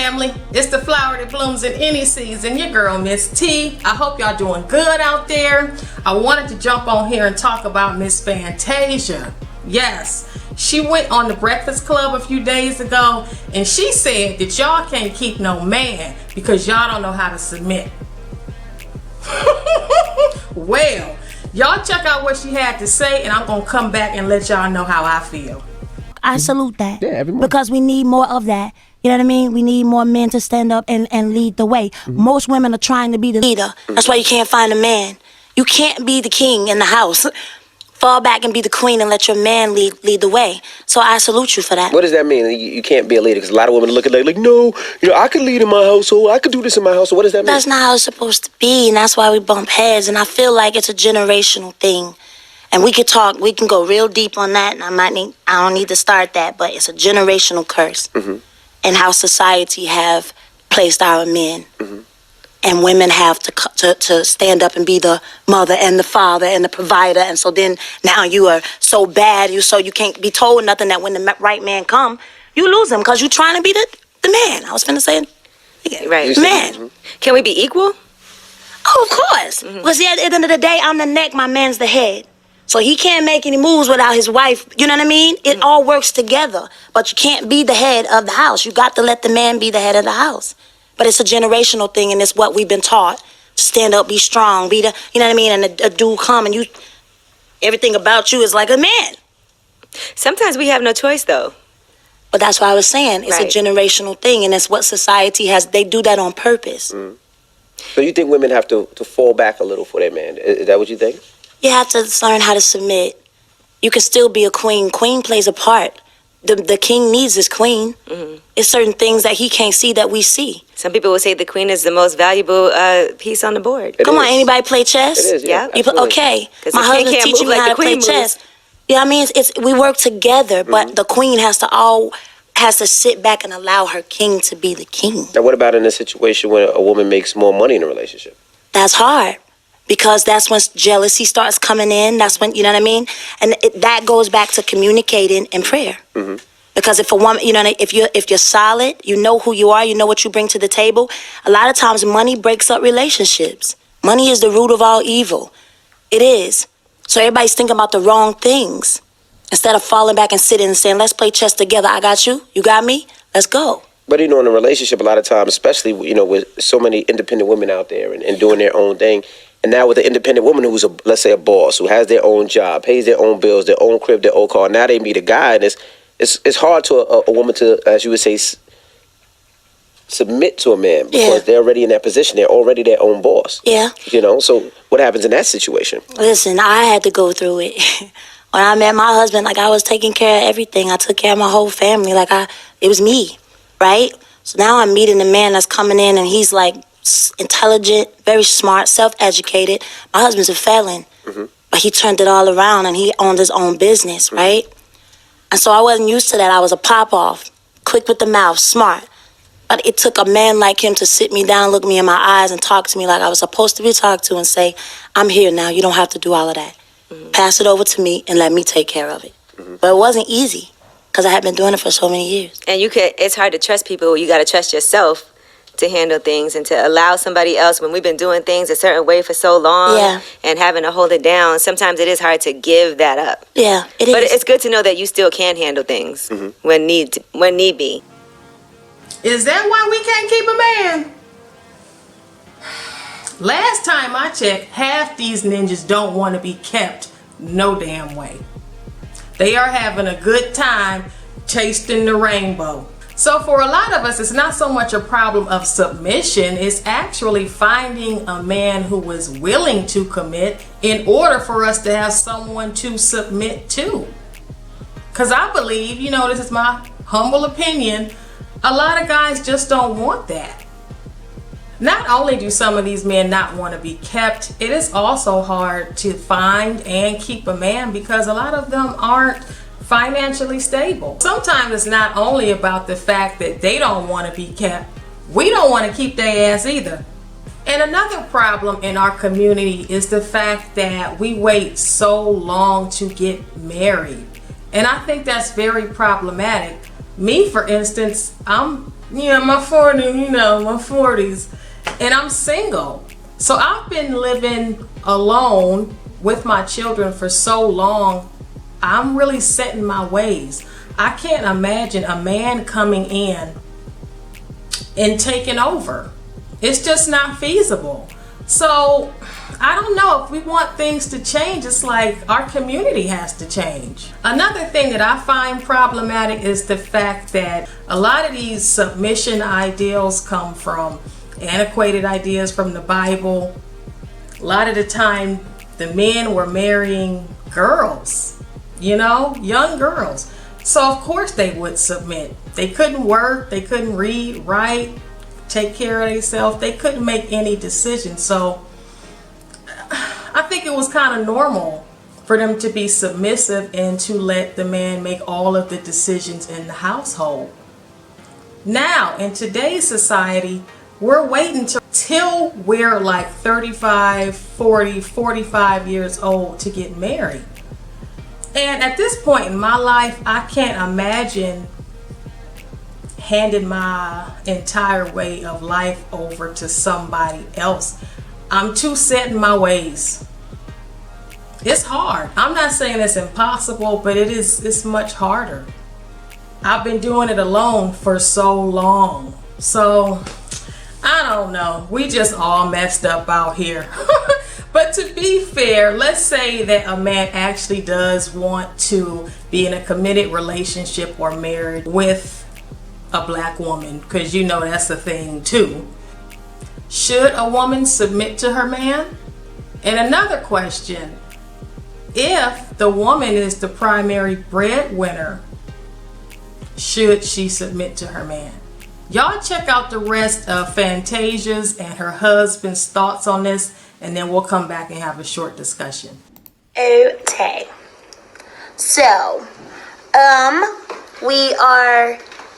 family? It's the flower that blooms in any season. Your girl, Miss T. I hope y'all doing good out there. I wanted to jump on here and talk about Miss Fantasia. Yes, she went on the Breakfast Club a few days ago, and she said that y'all can't keep no man because y'all don't know how to submit. Well, y'all check out what she had to say, and I'm gonna come back and let y'all know how I feel. I salute that. Yeah, everyone. Because we need more of that. You know what I mean? We need more men to stand up and lead the way. Most women are trying to be the leader. That's why you can't find a man. You can't be the king in the house. Fall back and be the queen and let your man lead the way. So I salute you for that. What does that mean? You can't be a leader? Because a lot of women look at it like, no, I could lead in my household. I could do this in my household. What does that mean? That's not how it's supposed to be, and that's why we bump heads. And I feel like it's a generational thing. And we can go real deep on that, and I don't need to start that, but it's a generational curse. And how society have placed our men. And women have to stand up and be the mother and the father and the provider. And so then now you are so bad, you can't be told nothing, that when the right man come, you lose him because you're trying to be the man. I was finna say, right, man. Can we be equal? Oh, of course. Well, see, at the end of the day, I'm the neck, my man's the head. So he can't make any moves without his wife. You know what I mean? It all works together. But you can't be the head of the house. You got to let the man be the head of the house. But it's a generational thing, and it's what we've been taught. To stand up, be strong, be the, you know what I mean? And a dude come, and everything about you is like a man. Sometimes we have no choice, though. But that's what I was saying. It's right. a generational thing, and it's what society has. They do that on purpose. So you think women have to fall back a little for their man? Is that what you think? You have to learn how to submit. You can still be a queen. Queen plays a part. The king needs his queen. It's certain things that he can't see that we see. Some people will say the queen is the most valuable piece on the board. Come on, anybody play chess? It is, yeah. Okay, my husband's teaching me how to play chess. You know what I mean? We work together, but the queen has to sit back and allow her king to be the king. Now, what about in a situation where a woman makes more money in a relationship? That's hard. Because that's when jealousy starts coming in. That's when, you know what I mean? And that goes back to communicating and prayer. Because if a woman, if you're solid, you know who you are, you know what you bring to the table. A lot of times money breaks up relationships. Money is the root of all evil. It is. So everybody's thinking about the wrong things. Instead of falling back and sitting and saying, let's play chess together. I got you. You got me. Let's go. But, in a relationship, a lot of times, especially, with so many independent women out there and doing their own thing, and now with an independent woman who's, let's say, a boss, who has their own job, pays their own bills, their own crib, their own car, now they meet a guy, and it's hard to a woman to, as you would say, submit to a man because they're already in that position. They're already their own boss. Yeah. So what happens in that situation? Listen, I had to go through it. When I met my husband, I was taking care of everything. I took care of my whole family. It was me, right? So now I'm meeting a man that's coming in, and he's intelligent, very smart, self-educated. My husband's a felon, but he turned it all around, and he owned his own business, right? And so I wasn't used to that. I was a pop-off, quick with the mouth, smart. But it took a man like him to sit me down, look me in my eyes, and talk to me like I was supposed to be talked to and say, I'm here now. You don't have to do all of that. Pass it over to me and let me take care of it. But it wasn't easy because I had been doing it for so many years. And it's hard to trust people. You got to trust yourself to handle things and to allow somebody else, when we've been doing things a certain way for so long and having to hold it down, sometimes it is hard to give that up. Yeah, it is. But it's good to know that you still can handle things when need be. Is that why we can't keep a man? Last time I checked, half these ninjas don't want to be kept no damn way. They are having a good time chasing the rainbow. So for a lot of us, it's not so much a problem of submission, it's actually finding a man who is willing to commit in order for us to have someone to submit to. Because I believe, this is my humble opinion, a lot of guys just don't want that. Not only do some of these men not want to be kept, it is also hard to find and keep a man because a lot of them aren't financially stable. Sometimes it's not only about the fact that they don't want to be kept, we don't want to keep their ass either. And another problem in our community is the fact that we wait so long to get married. And I think that's very problematic. Me, for instance, I'm my 40s, and I'm single. So I've been living alone with my children for so long. I'm really set in my ways. I can't imagine a man coming in and taking over. It's just not feasible. So I don't know, if we want things to change, it's like our community has to change. Another thing that I find problematic is the fact that a lot of these submission ideals come from antiquated ideas from the Bible. A lot of the time the men were marrying girls, young girls. So of course they would submit. They couldn't work, they couldn't read, write, take care of themselves. They couldn't make any decisions. So I think it was kind of normal for them to be submissive and to let the man make all of the decisions in the household. Now, in today's society, we're waiting till we're like 35, 40, 45 years old to get married. And at this point in my life, I can't imagine handing my entire way of life over to somebody else. I'm too set in my ways. It's hard. I'm not saying it's impossible, but it's much harder. I've been doing it alone for so long. So I don't know. We just all messed up out here. But to be fair, let's say that a man actually does want to be in a committed relationship or marriage with a black woman, because that's a thing too. Should a woman submit to her man? And another question, if the woman is the primary breadwinner, should she submit to her man? Y'all check out the rest of Fantasia's and her husband's thoughts on this, and then we'll come back and have a short discussion. Okay. So,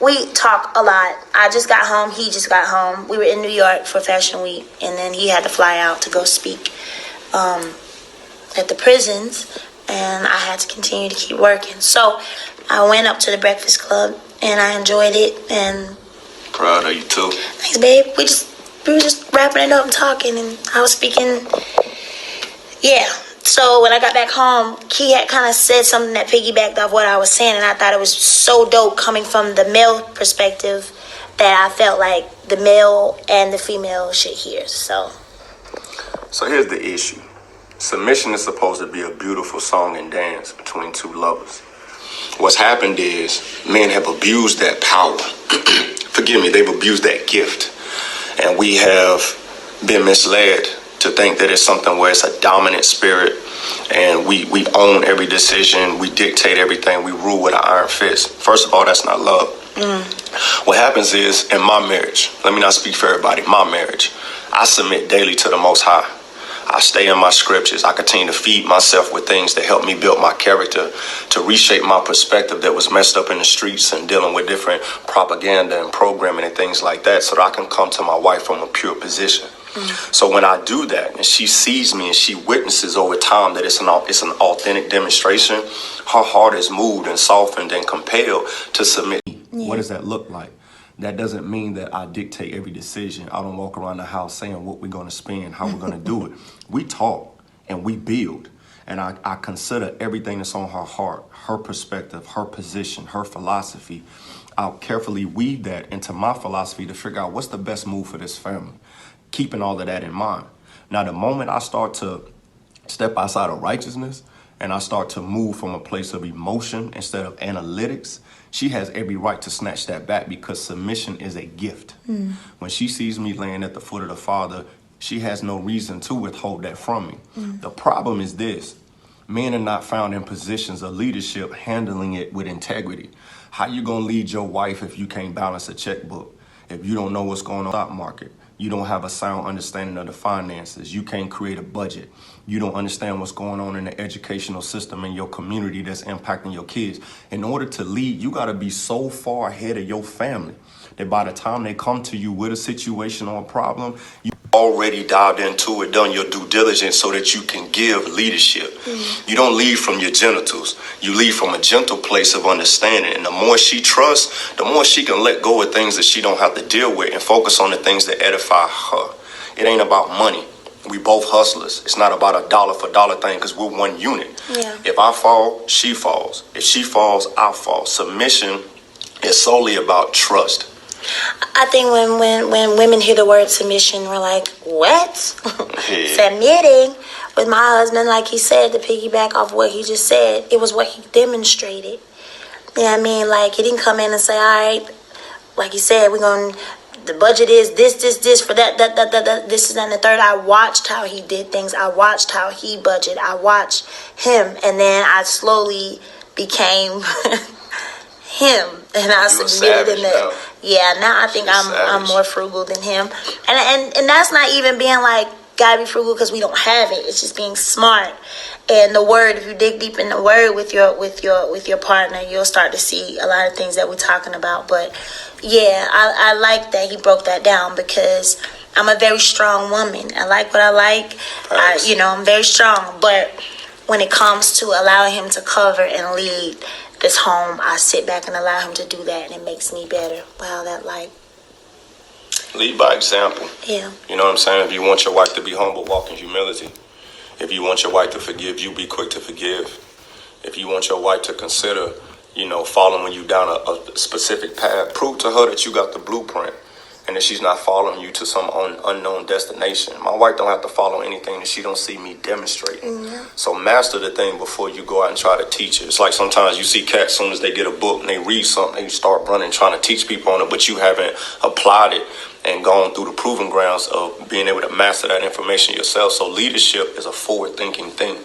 we talk a lot. I just got home. He just got home. We were in New York for Fashion Week, and then he had to fly out to go speak at the prisons, and I had to continue to keep working. So I went up to the Breakfast Club, and I enjoyed it. And proud of you too. Thanks, babe. We were just wrapping it up and talking, and I was speaking. Yeah. So when I got back home, he had kind of said something that piggybacked off what I was saying, and I thought it was so dope coming from the male perspective that I felt like the male and the female should hear. So here's the issue. Submission is supposed to be a beautiful song and dance between two lovers. What's happened is men have abused that power. Forgive me, they've abused that gift. And we have been misled to think that it's something where it's a dominant spirit and we own every decision, we dictate everything, we rule with an iron fist. First of all, that's not love. What happens is, in my marriage, let me not speak for everybody, my marriage, I submit daily to the Most High. I stay in my scriptures. I continue to feed myself with things that help me build my character, to reshape my perspective that was messed up in the streets and dealing with different propaganda and programming and things like that, so that I can come to my wife from a pure position. So when I do that and she sees me and she witnesses over time that it's an authentic demonstration, her heart is moved and softened and compelled to submit. What does that look like? That doesn't mean that I dictate every decision. I don't walk around the house saying what we're going to spend, how we're going to do it. We talk and we build. And I consider everything that's on her heart, her perspective, her position, her philosophy. I'll carefully weave that into my philosophy to figure out what's the best move for this family, keeping all of that in mind. Now, the moment I start to step outside of righteousness and I start to move from a place of emotion instead of analytics, she has every right to snatch that back, because submission is a gift. When she sees me laying at the foot of the Father, she has no reason to withhold that from me. The problem is this: men are not found in positions of leadership handling it with integrity. How you gonna lead your wife if you can't balance a checkbook? If you don't know what's going on in the stock market? You don't have a sound understanding of the finances. You can't create a budget. You don't understand what's going on in the educational system in your community that's impacting your kids. In order to lead, you got to be so far ahead of your family that by the time they come to you with a situation or a problem, already dived into it, done your due diligence so that you can give leadership. You don't lead from your genitals. You lead from a gentle place of understanding. And the more she trusts, the more she can let go of things that she don't have to deal with and focus on the things that edify her. It ain't about money. We both hustlers. It's not about a dollar for dollar thing because we're one unit. Yeah. If I fall, she falls. If she falls, I fall. Submission is solely about trust. I think when women hear the word submission, we're like, what? Submitting. With my husband, like he said, to piggyback off what he just said, it was what he demonstrated. You know what I mean? Like, he didn't come in and say, all right, like he said, the budget is this for that, this is and the third. I watched how he did things. I watched how he budgeted. I watched him. And then I slowly became him. And I submitted in that. Yeah, now I think I'm more frugal than him. And that's not even being like, gotta be frugal because we don't have it. It's just being smart. And the word, if you dig deep in the word with your partner, you'll start to see a lot of things that we're talking about. But yeah, I like that he broke that down because I'm a very strong woman. I like what I like. I'm very strong. But when it comes to allowing him to cover and lead this home, I sit back and allow him to do that, and it makes me better. Wow, that like. Lead by example. Yeah. You know what I'm saying? If you want your wife to be humble, walk in humility. If you want your wife to forgive you, be quick to forgive. If you want your wife to consider, following you down a specific path, prove to her that you got the blueprint and that she's not following you to some unknown destination. My wife don't have to follow anything that she don't see me demonstrating. Mm-hmm. So master the thing before you go out and try to teach it. It's like sometimes you see cats, as soon as they get a book and they read something, they start running, trying to teach people on it, but you haven't applied it and gone through the proving grounds of being able to master that information yourself. So leadership is a forward-thinking thing.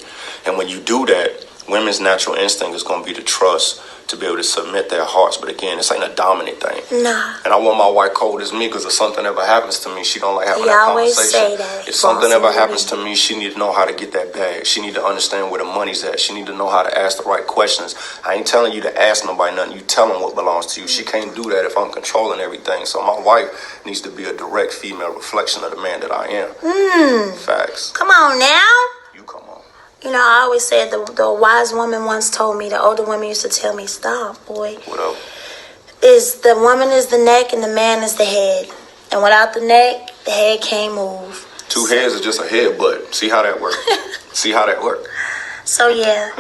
And when you do that, women's natural instinct is going to be to trust, to be able to submit their hearts. But again, this ain't a dominant thing. Nah. And I want my wife cold as me because if something ever happens to me, she don't like having that always conversation. Say that. If something ever happens to me, she need to know how to get that bag. She need to understand where the money's at. She need to know how to ask the right questions. I ain't telling you to ask nobody nothing. You tell them what belongs to you. She can't do that if I'm controlling everything. So my wife needs to be a direct female reflection of the man that I am. Facts. Come on now. You come on. I always said the wise woman once told me, the older women used to tell me, stop, boy. What up? The woman is the neck and the man is the head. And without the neck, the head can't move. Two heads is just a head, but see how that works. See how that works. So yeah.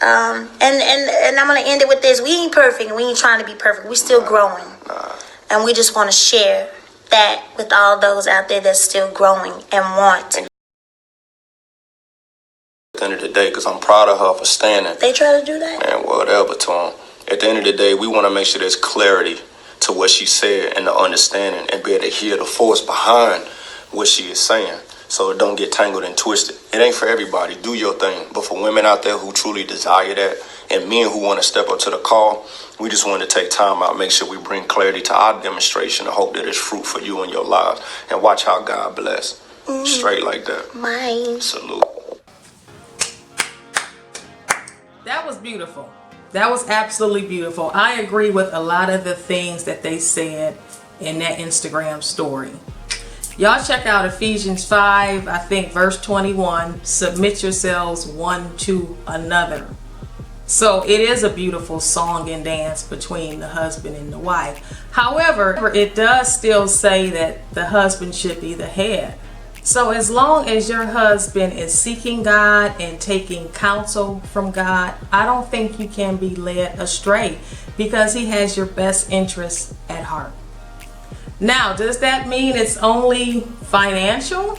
And I'm going to end it with this. We ain't perfect and we ain't trying to be perfect. We still growing. And we just want to share that with all those out there that's still growing and want. At the end of the day, because I'm proud of her for standing. They try to do that? Man, whatever to them. At the end of the day, we want to make sure there's clarity to what she said and the understanding and be able to hear the force behind what she is saying so it don't get tangled and twisted. It ain't for everybody. Do your thing. But for women out there who truly desire that and men who want to step up to the call, we just want to take time out, make sure we bring clarity to our demonstration and hope that it's fruit for you and your lives. And watch how God bless. Straight like that. Mine. Salute. That was beautiful. That was absolutely beautiful. I agree with a lot of the things that they said in that Instagram story. Y'all check out Ephesians 5, I think verse 21. Submit yourselves one to another. So it is a beautiful song and dance between the husband and the wife. However, it does still say that the husband should be the head. So as long as your husband is seeking God and taking counsel from God, I don't think you can be led astray because he has your best interests at heart. Now, does that mean it's only financial?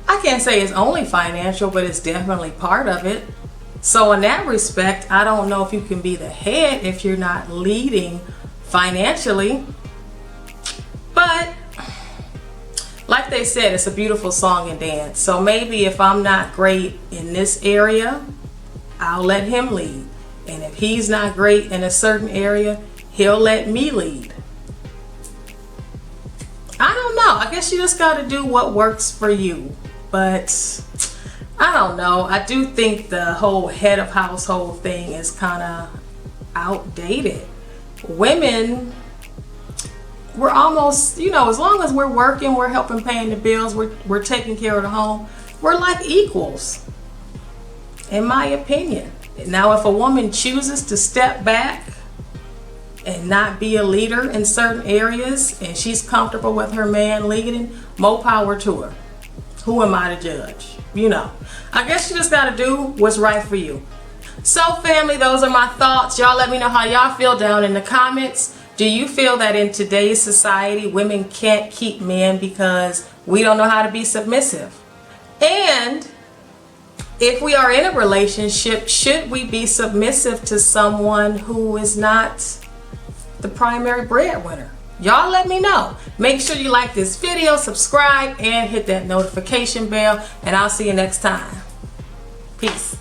I can't say it's only financial, but it's definitely part of it. So in that respect, I don't know if you can be the head if you're not leading financially. But like they said, it's a beautiful song and dance. So maybe if I'm not great in this area, I'll let him lead. And if he's not great in a certain area, he'll let me lead. I don't know. I guess you just got to do what works for you. But I don't know. I do think the whole head of household thing is kind of outdated. Women we're almost, you know, as long as we're working, we're helping paying the bills, we're taking care of the home, we're like equals, in my opinion. Now, if a woman chooses to step back and not be a leader in certain areas, and she's comfortable with her man leading, more power to her. Who am I to judge? You know, I guess you just gotta do what's right for you. So family, those are my thoughts. Y'all let me know how y'all feel down in the comments. Do you feel that in today's society, women can't keep men because we don't know how to be submissive? And if we are in a relationship, should we be submissive to someone who is not the primary breadwinner? Y'all let me know. Make sure you like this video, subscribe, and hit that notification bell, and I'll see you next time. Peace.